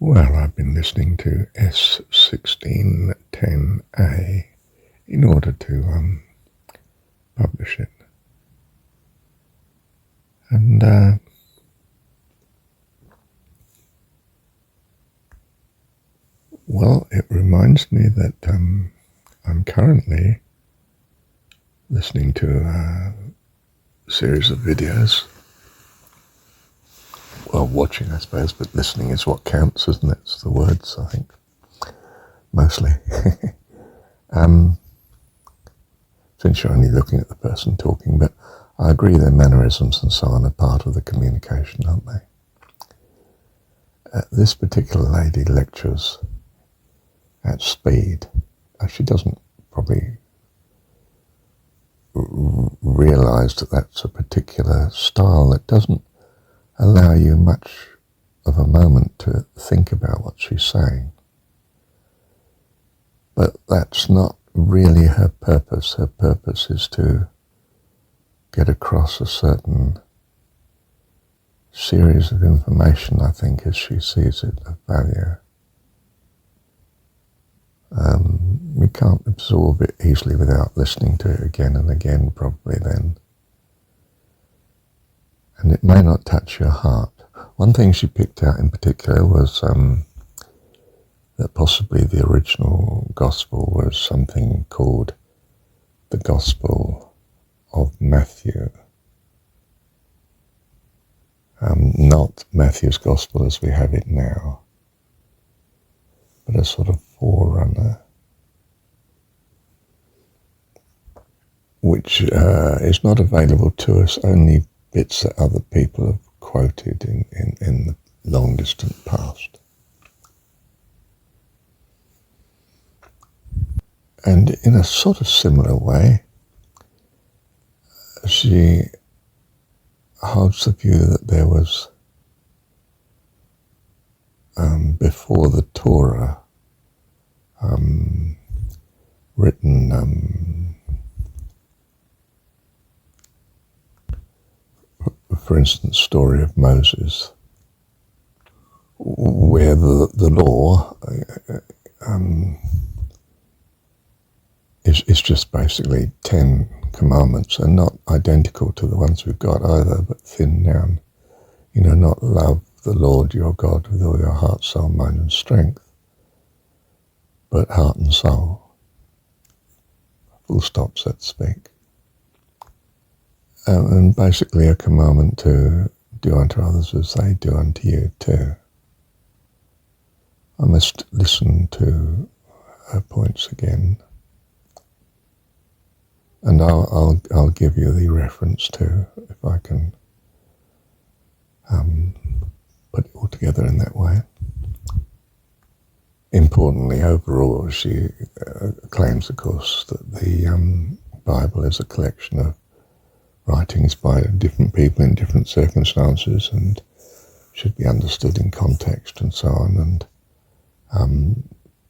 Well, I've been listening to S1668 in order to publish it. And well, it reminds me that I'm currently listening to a series of videos. Well, watching, I suppose, but listening is what counts, isn't it? It's the words, I think, mostly. Since you're only looking at the person talking, but I agree their mannerisms and so on are part of the communication, aren't they? This particular lady lectures at speed. She doesn't probably realise that that's a particular style that doesn't allow you much of a moment to think about what she's saying. But that's not really her purpose. Her purpose is to get across a certain series of information, I think, as she sees it, of value. We can't absorb it easily without listening to it again and again, probably then. And it may not touch your heart. One thing she picked out in particular was that possibly the original gospel was something called the Gospel of Matthew. Not Matthew's Gospel as we have it now, but a sort of forerunner, which is not available to us, only bits that other people have quoted in the long distant past. And in a sort of similar way, she holds the view that there was, before the Torah, written, for instance, story of Moses, where the law is just basically 10 commandments, and not identical to the ones we've got either, but thinned down. Not love the Lord your God with all your heart, soul, mind and strength, but heart and soul. Full stop, so to speak. And basically a commandment to do unto others as they do unto you too. I must listen to her points again, and I'll give you the reference too, if I can put it all together in that way. Importantly, overall, she claims, of course, that the Bible is a collection of writings by different people in different circumstances and should be understood in context and so on, and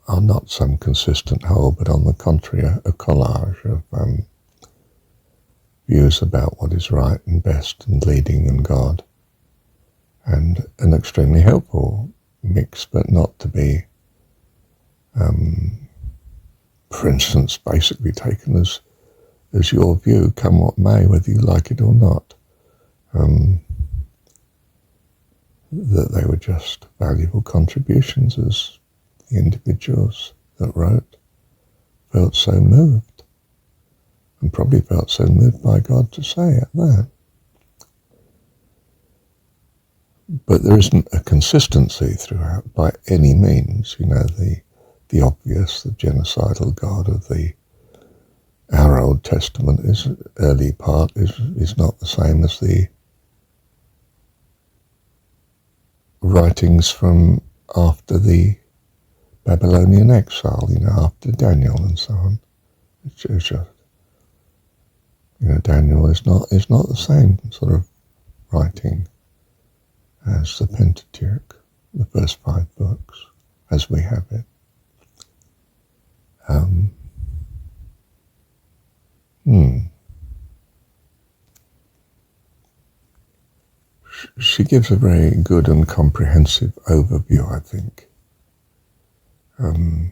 are not some consistent whole, but on the contrary, a collage of views about what is right and best and leading and God, and an extremely helpful mix, but not to be, for instance, basically taken as your view, come what may, whether you like it or not. That they were just valuable contributions as the individuals that wrote felt so moved, and probably felt so moved by God to say it that. But there isn't a consistency throughout by any means. The obvious, the genocidal God of our Old Testament early part is not the same as the writings from after the Babylonian exile, after Daniel and so on. It's just, Daniel is not the same sort of writing as the Pentateuch, the first 5 books, as we have it. she gives a very good and comprehensive overview, I think. I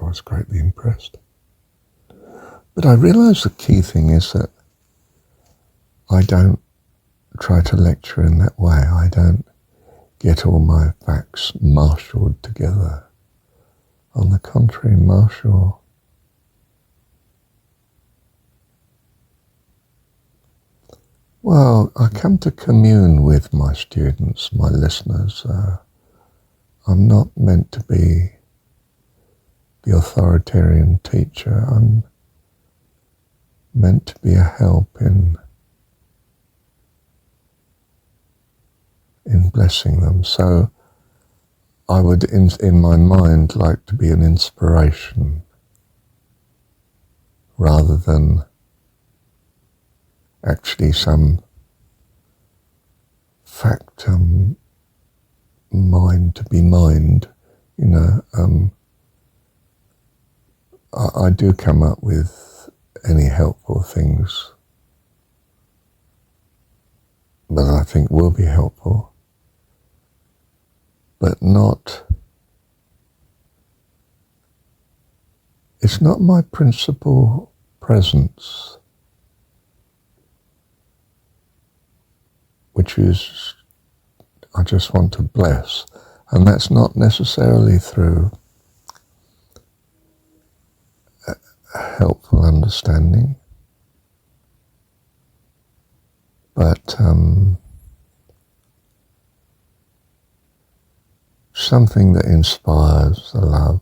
was greatly impressed. But I realise the key thing is that I don't try to lecture in that way. I don't get all my facts marshalled together. On the contrary, well, I come to commune with my students, my listeners. I'm not meant to be the authoritarian teacher. I'm meant to be a help in blessing them. So I would, in my mind, like to be an inspiration rather than actually some fact mind to be mined. You know, I do come up with any helpful things that I think will be helpful, but it's not my principal presence, which is I just want to bless, and that's not necessarily through helpful understanding, but something that inspires the love.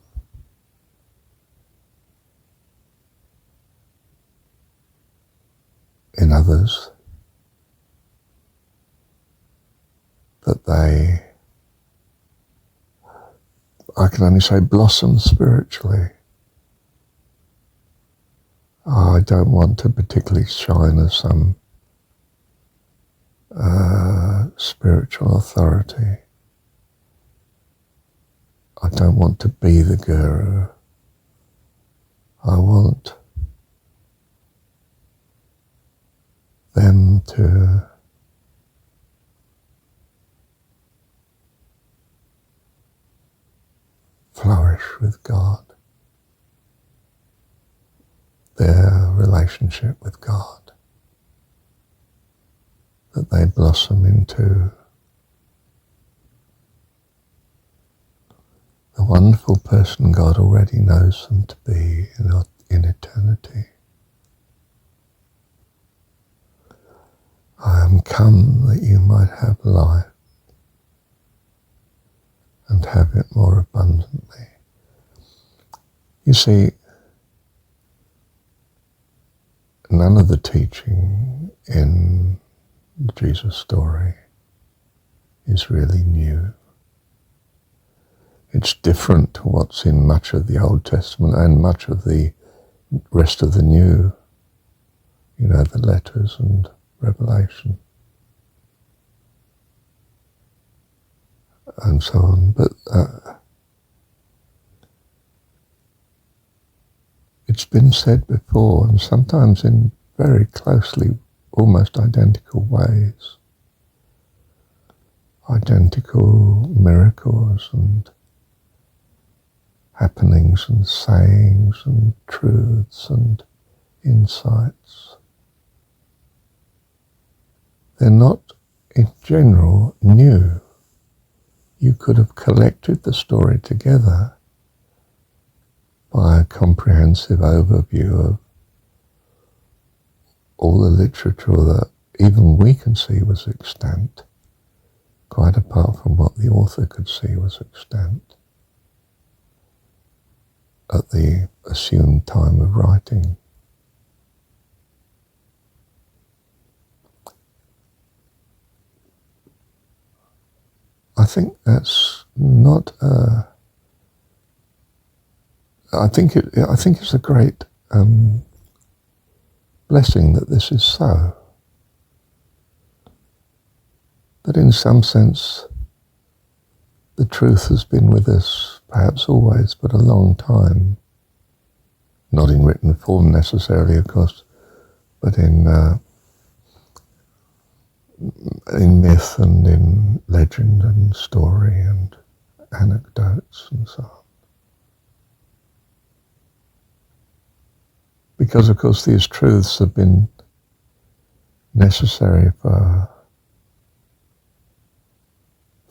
In others, that I can only say, blossom spiritually. I don't want to particularly shine as some spiritual authority. I don't want to be the guru. I want them to flourish with God, their relationship with God, that they blossom into the wonderful person God already knows them to be in eternity. I am come that you might have life and have it more abundantly. You see, none of the teaching in the Jesus story is really new. It's different to what's in much of the Old Testament and much of the rest of the New, the letters and Revelation and so on. But it's been said before, and sometimes in very closely, almost identical ways. Identical miracles and happenings and sayings and truths and insights. They're not, in general, new. You could have collected the story together by a comprehensive overview of all the literature that even we can see was extant, quite apart from what the author could see was extant at the assumed time of writing. I think that's not I think it's a great blessing that this is so. That in some sense the truth has been with us perhaps always, but a long time. Not in written form necessarily, of course, but in in myth and in legend and story and anecdotes and so on. Because, of course, these truths have been necessary for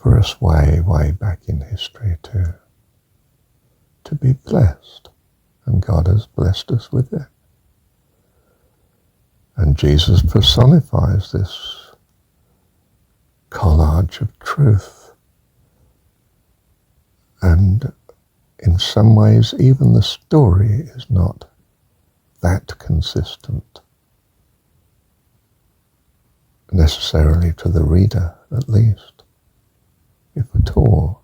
us way back in history to be blessed. And God has blessed us with it. And Jesus personifies this collage of truth. And in some ways, even the story is not that consistent, necessarily to the reader, at least, if at all.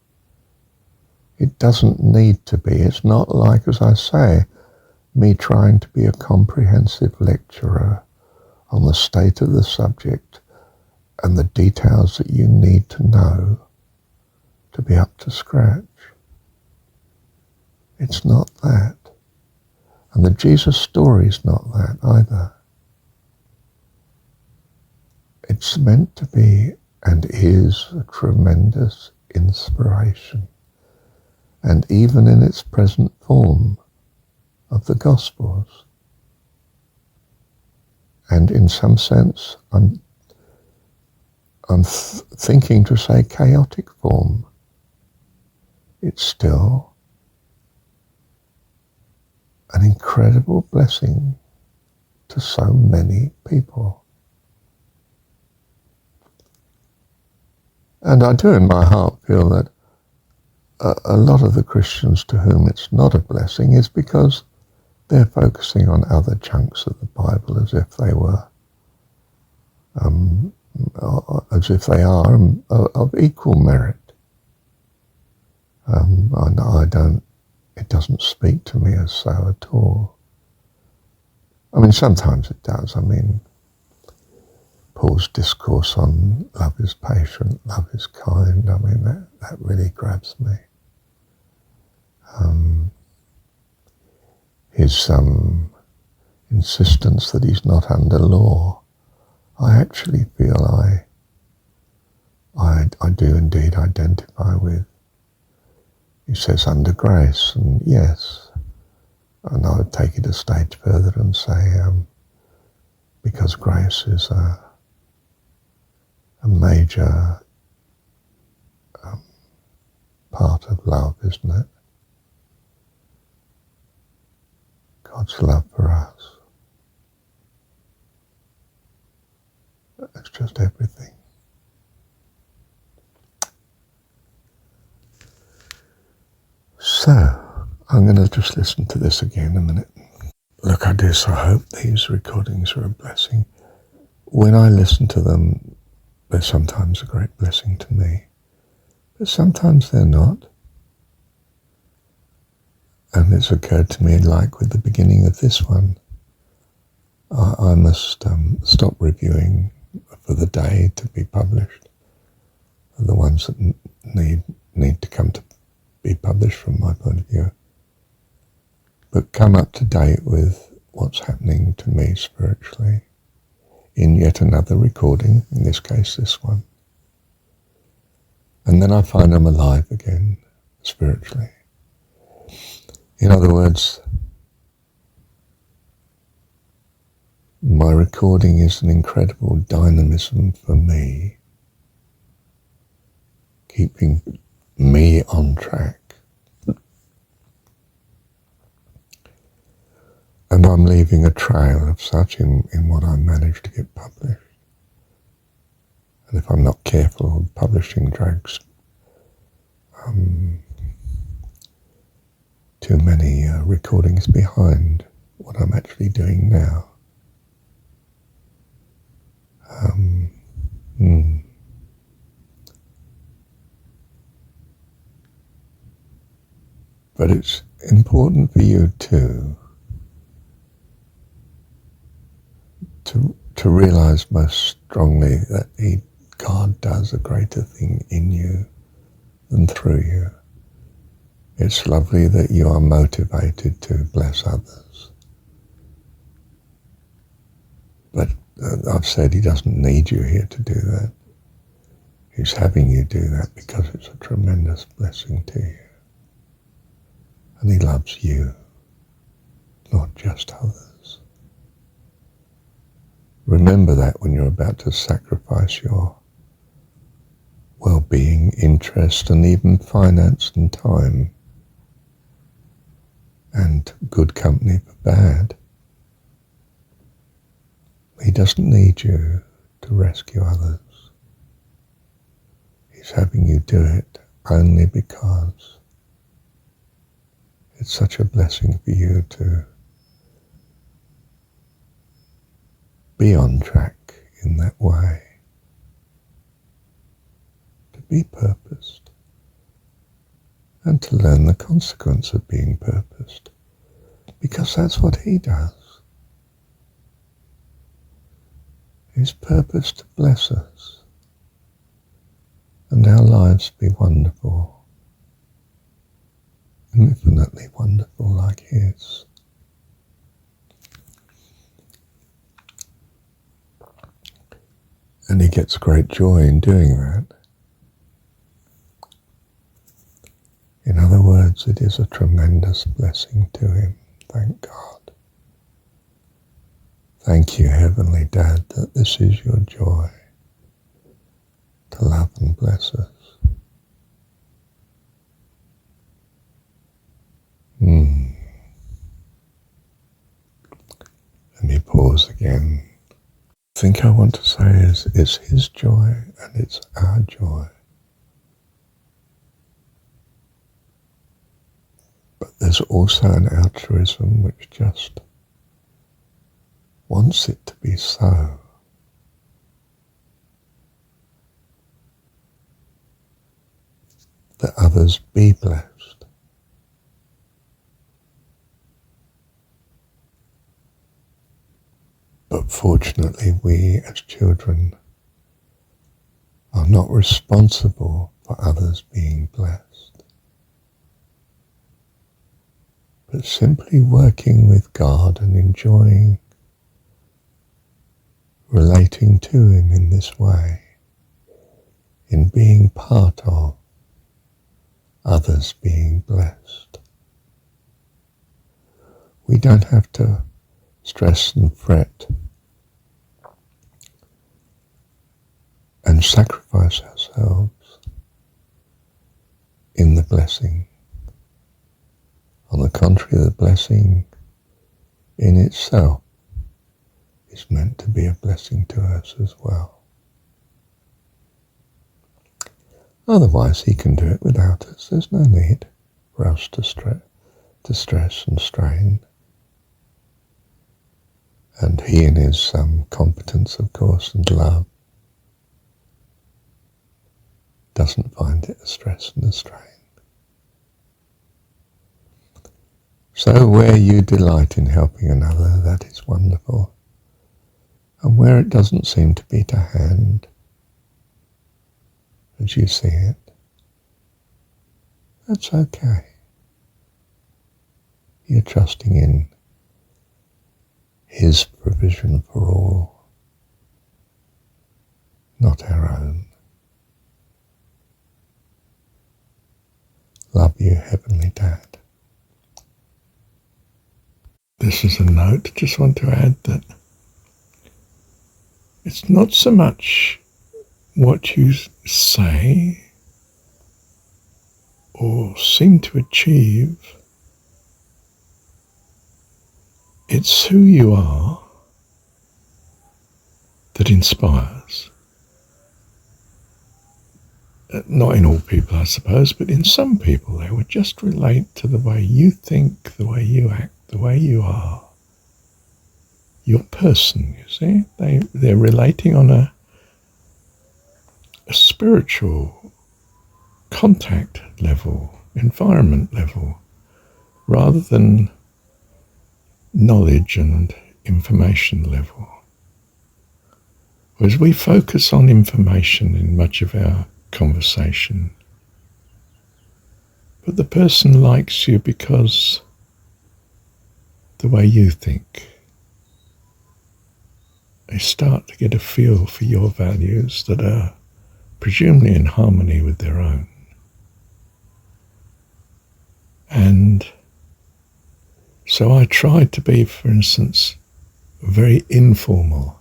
It doesn't need to be. It's not like, as I say, me trying to be a comprehensive lecturer on the state of the subject and the details that you need to know to be up to scratch. It's not that. And the Jesus story is not that either. It's meant to be and is a tremendous inspiration. And even in its present form of the Gospels. And in some sense, I'm thinking to say chaotic form. It's still an incredible blessing to so many people. And I do in my heart feel that a lot of the Christians to whom it's not a blessing is because they're focusing on other chunks of the Bible as if they were, as if they are of equal merit. It doesn't speak to me as so at all. I mean, sometimes it does. I mean, Paul's discourse on love is patient, love is kind, I mean, that really grabs me. His insistence that he's not under law, I actually feel I do indeed identify with. He says under grace, and yes, and I would take it a stage further and say because grace is a major part of love, isn't it? God's love for us. It's just everything. So, I'm going to just listen to this again a minute. Look, I do so hope these recordings are a blessing. When I listen to them, they're sometimes a great blessing to me, but sometimes they're not. And it's occurred to me, like with the beginning of this one, I must stop reviewing for the day to be published, the ones that need to come to be published from my point of view, but come up to date with what's happening to me spiritually in yet another recording, in this case this one. And then I find I'm alive again spiritually. In other words, my recording is an incredible dynamism for me, keeping me on track. And I'm leaving a trail of such in what I managed to get published. And if I'm not careful, publishing drags too many recordings behind what I'm actually doing now. But it's important for you too to realize most strongly that God does a greater thing in you than through you. It's lovely that you are motivated to bless others. But I've said he doesn't need you here to do that. He's having you do that because it's a tremendous blessing to you. And he loves you, not just others. Remember that when you're about to sacrifice your well-being, interest, and even finance and time, and good company for bad. He doesn't need you to rescue others. He's having you do it only because it's such a blessing for you to be on track in that way, to be purposed, and to learn the consequence of being purposed, because that's what he does. His purpose to bless us, and our lives be wonderful, infinitely wonderful like his. And he gets great joy in doing that. In other words, it is a tremendous blessing to him, thank God. Thank you, Heavenly Dad, that this is your joy, to love and bless us. Let me pause again. I think I want to say is it's his joy and it's our joy. But there's also an altruism which just wants it to be so. That others be blessed. But fortunately, we as children are not responsible for others being blessed, but simply working with God and enjoying relating to him in this way, in being part of others being blessed. We don't have to stress and fret and sacrifice ourselves in the blessing. On the contrary, the blessing in itself is meant to be a blessing to us as well. Otherwise, he can do it without us. There's no need for us to stress and strain. And he in his competence, of course, and love, doesn't find it a stress and a strain. So where you delight in helping another, that is wonderful. And where it doesn't seem to be to hand, as you see it, that's okay. You're trusting in his provision for all, not our own. Love you, Heavenly Dad. This is a note. I just want to add that it's not so much what you say or seem to achieve, it's who you are that inspires. Not in all people, I suppose, but in some people they would just relate to the way you think, the way you act, the way you are. Your person, you see. They're relating on a spiritual contact level, environment level, rather than knowledge and information level. Whereas we focus on information in much of our conversation. But the person likes you because the way you think, they start to get a feel for your values that are presumably in harmony with their own. And so I try to be, for instance, very informal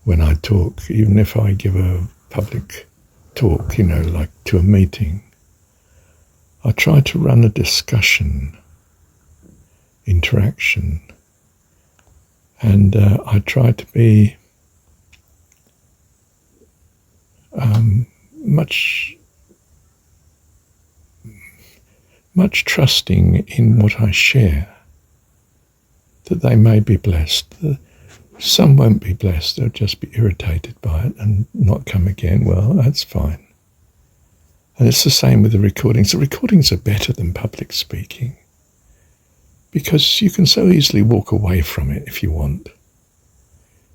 when I talk, even if I give a public talk, like to a meeting. I try to run a discussion, interaction, and I try to be much trusting in what I share, that they may be blessed. Some won't be blessed, they'll just be irritated by it and not come again. Well, that's fine. And it's the same with the recordings. The recordings are better than public speaking because you can so easily walk away from it if you want.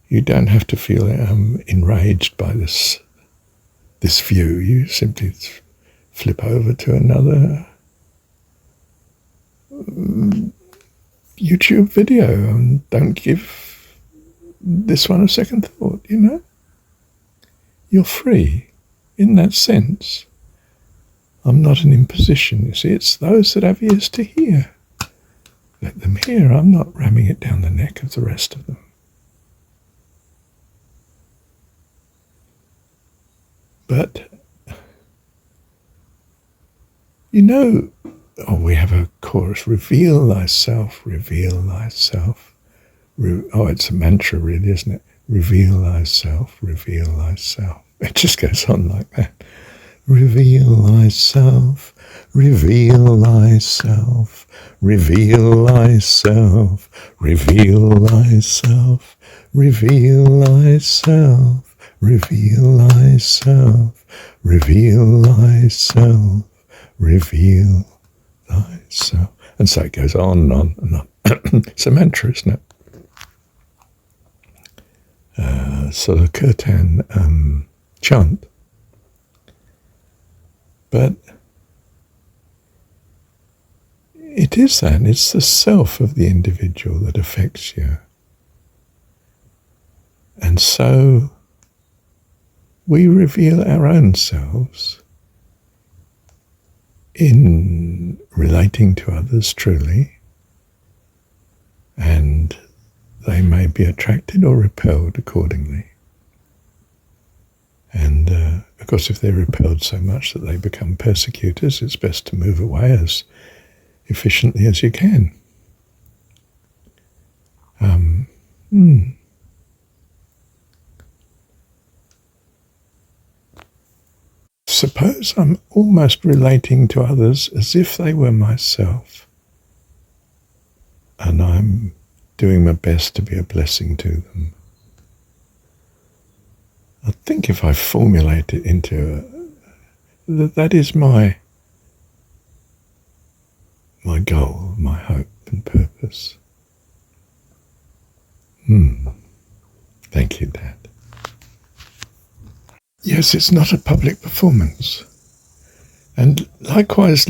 You don't have to feel enraged by this view. You simply flip over to another YouTube video and don't give this one a second thought, You're free in that sense. I'm not an imposition, you see. It's those that have ears to hear. Let them hear. I'm not ramming it down the neck of the rest of them. But, we have a chorus, reveal thyself, reveal thyself. It's a mantra really, isn't it? Reveal thyself, reveal thyself. It just goes on like that. Reveal thyself, reveal thyself, reveal thyself, reveal thyself, reveal thyself, reveal thyself, reveal thyself, reveal thyself. And so it goes on and on and on. It's a mantra, isn't it? So the kirtan chant. But it is that. It's the self of the individual that affects you. And so we reveal our own selves in relating to others truly, and they may be attracted or repelled accordingly. And of course, if they're repelled so much that they become persecutors, it's best to move away as efficiently as you can. Suppose I'm almost relating to others as if they were myself, and I'm doing my best to be a blessing to them. I think if I formulate it into that is my goal, my hope and purpose. Thank you, Dad. Yes, it's not a public performance. And likewise,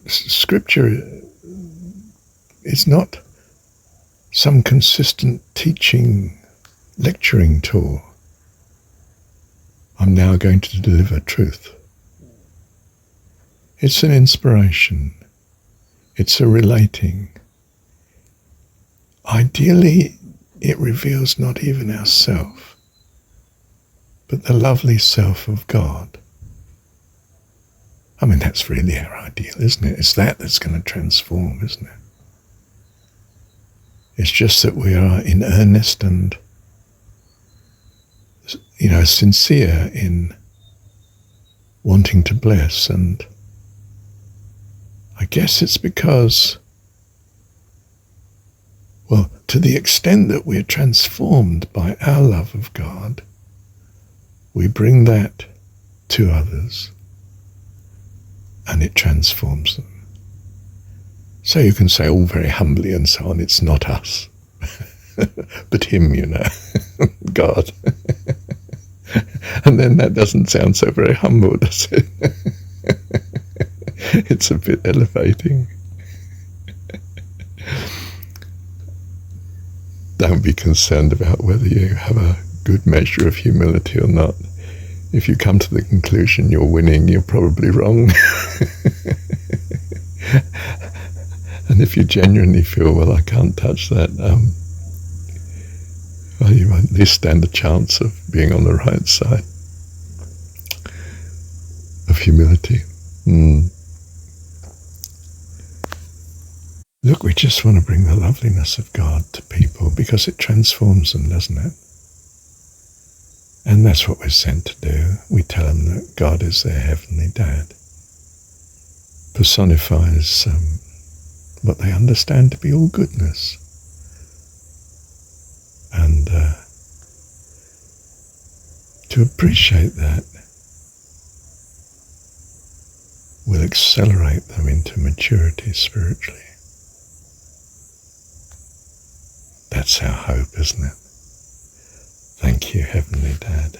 Scripture is not some consistent teaching, lecturing tour. I'm now going to deliver truth. It's an inspiration. It's a relating. Ideally, it reveals not even ourself, but the lovely self of God. I mean, that's really our ideal, isn't it? It's that's going to transform, isn't it? It's just that we are in earnest and, sincere in wanting to bless. And I guess it's because, to the extent that we're transformed by our love of God, we bring that to others and it transforms them. So you can say all very humbly and so on, it's not us, but him, God. And then that doesn't sound so very humble, does it? It's a bit elevating. Don't be concerned about whether you have a good measure of humility or not. If you come to the conclusion you're winning, you're probably wrong. And if you genuinely feel, well, I can't touch that, well, you might at least stand a chance of being on the right side of humility. Look, we just want to bring the loveliness of God to people because it transforms them, doesn't it? And that's what we're sent to do. We tell them that God is their heavenly dad. Personifies what they understand to be all goodness. And to appreciate that will accelerate them into maturity spiritually. That's our hope, isn't it? Thank you, Heavenly Dad.